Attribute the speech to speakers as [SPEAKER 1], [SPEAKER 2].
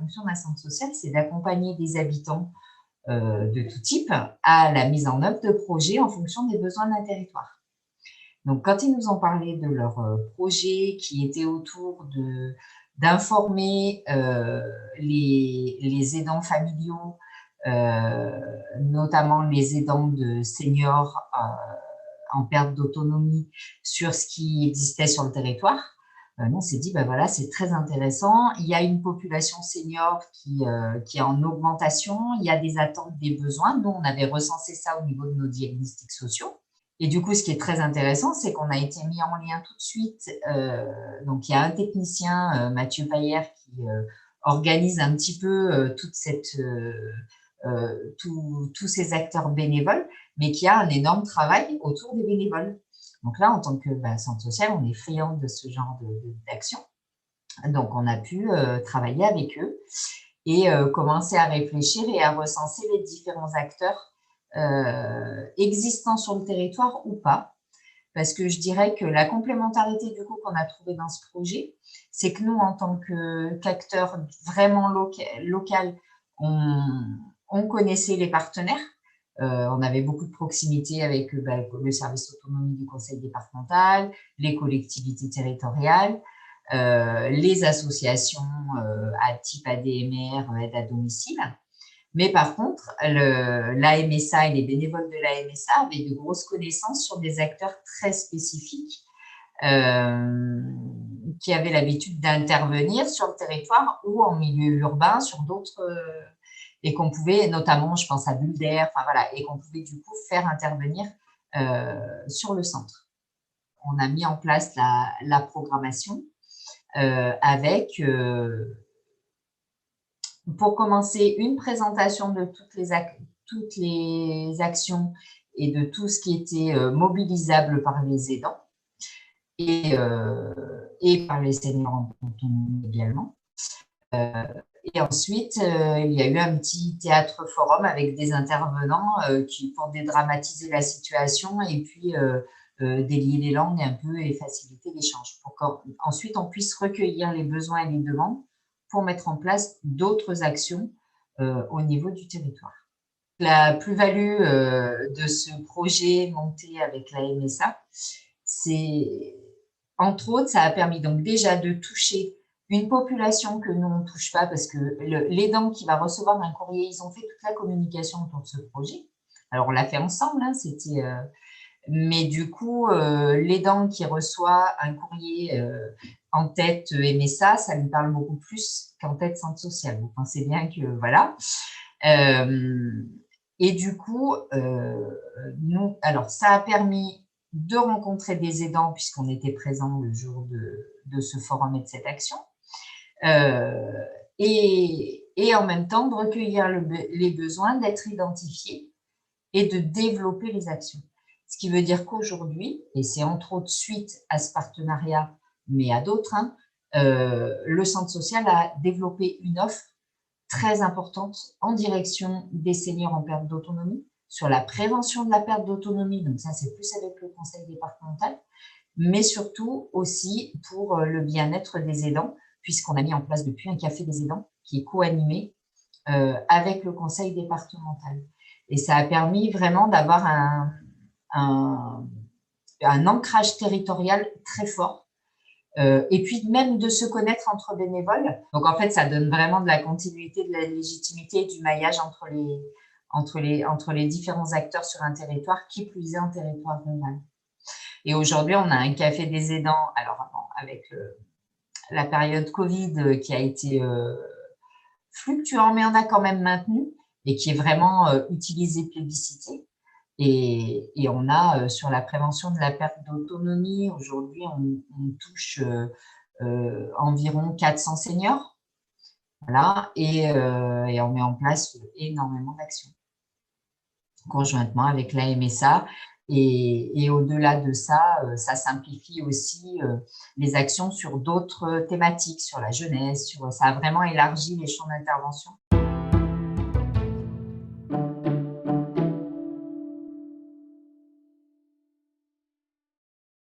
[SPEAKER 1] fonction d'un centre social, c'est d'accompagner des habitants de tout type à la mise en œuvre de projets en fonction des besoins d'un territoire. Donc, quand ils nous ont parlé de leur projet qui était autour d'informer les aidants familiaux, notamment les aidants de seniors en perte d'autonomie, sur ce qui existait sur le territoire, nous, on s'est dit, ben voilà, c'est très intéressant. Il y a une population senior qui est en augmentation. Il y a des attentes, des besoins. Nous, on avait recensé ça au niveau de nos diagnostics sociaux. Et du coup, ce qui est très intéressant, c'est qu'on a été mis en lien tout de suite. Donc, il y a un technicien, Mathieu Payer, qui organise un petit peu tous ces acteurs bénévoles, mais qui a un énorme travail autour des bénévoles. Donc là, en tant que centre social, on est friand de ce genre d'action. Donc, on a pu travailler avec eux et commencer à réfléchir et à recenser les différents acteurs existants sur le territoire ou pas. Parce que je dirais que la complémentarité du coup qu'on a trouvée dans ce projet, c'est que nous, en tant qu'acteurs vraiment local, on connaissait les partenaires. On avait beaucoup de proximité avec le service autonomie du conseil départemental, les collectivités territoriales, les associations à type ADMR, aide à domicile. Mais par contre, l'AMSA et les bénévoles de l'AMSA avaient de grosses connaissances sur des acteurs très spécifiques qui avaient l'habitude d'intervenir sur le territoire ou en milieu urbain sur d'autres… et qu'on pouvait, notamment, je pense à Bulder, enfin voilà, et qu'on pouvait du coup faire intervenir sur le centre. On a mis en place la programmation avec… pour commencer, une présentation de toutes les actions et de tout ce qui était mobilisable par les aidants et par les seniors en autonomie également. Et ensuite, il y a eu un petit théâtre forum avec des intervenants pour dédramatiser la situation et puis délier les langues un peu et faciliter l'échange pour qu'ensuite on puisse recueillir les besoins et les demandes pour mettre en place d'autres actions au niveau du territoire. La plus-value de ce projet monté avec la MSA, c'est, entre autres, ça a permis donc déjà de toucher une population que nous, on ne touche pas parce que l'aidant qui va recevoir un courrier, ils ont fait toute la communication autour de ce projet. Alors, on l'a fait ensemble, hein, c'était… mais du coup, l'aidant qui reçoit un courrier en tête MSA, ça lui parle beaucoup plus qu'en tête centre social. Vous pensez bien que voilà. Et du coup, alors ça a permis de rencontrer des aidants puisqu'on était présents le jour de ce forum et de cette action. Et en même temps de recueillir les besoins, d'être identifiés et de développer les actions. Ce qui veut dire qu'aujourd'hui, et c'est entre autres suite à ce partenariat, mais à d'autres, hein, le centre social a développé une offre très importante en direction des seniors en perte d'autonomie, sur la prévention de la perte d'autonomie, donc ça c'est plus avec le conseil départemental, mais surtout aussi pour le bien-être des aidants, puisqu'on a mis en place depuis un café des aidants qui est co-animé avec le conseil départemental. Et ça a permis vraiment d'avoir un ancrage territorial très fort. Et puis même de se connaître entre bénévoles. Donc en fait, ça donne vraiment de la continuité, de la légitimité et du maillage entre les différents acteurs sur un territoire, qui plus est un territoire rural. Et aujourd'hui, on a un café des aidants, alors avec la période Covid qui a été fluctuant, mais on a quand même maintenu et qui est vraiment utilisé, plébiscité. Et on a sur la prévention de la perte d'autonomie, aujourd'hui, on touche environ 400 seniors. Voilà, et on met en place énormément d'actions conjointement avec la MSA. Et au-delà de ça, ça simplifie aussi les actions sur d'autres thématiques, sur la jeunesse, ça a vraiment élargi les champs d'intervention.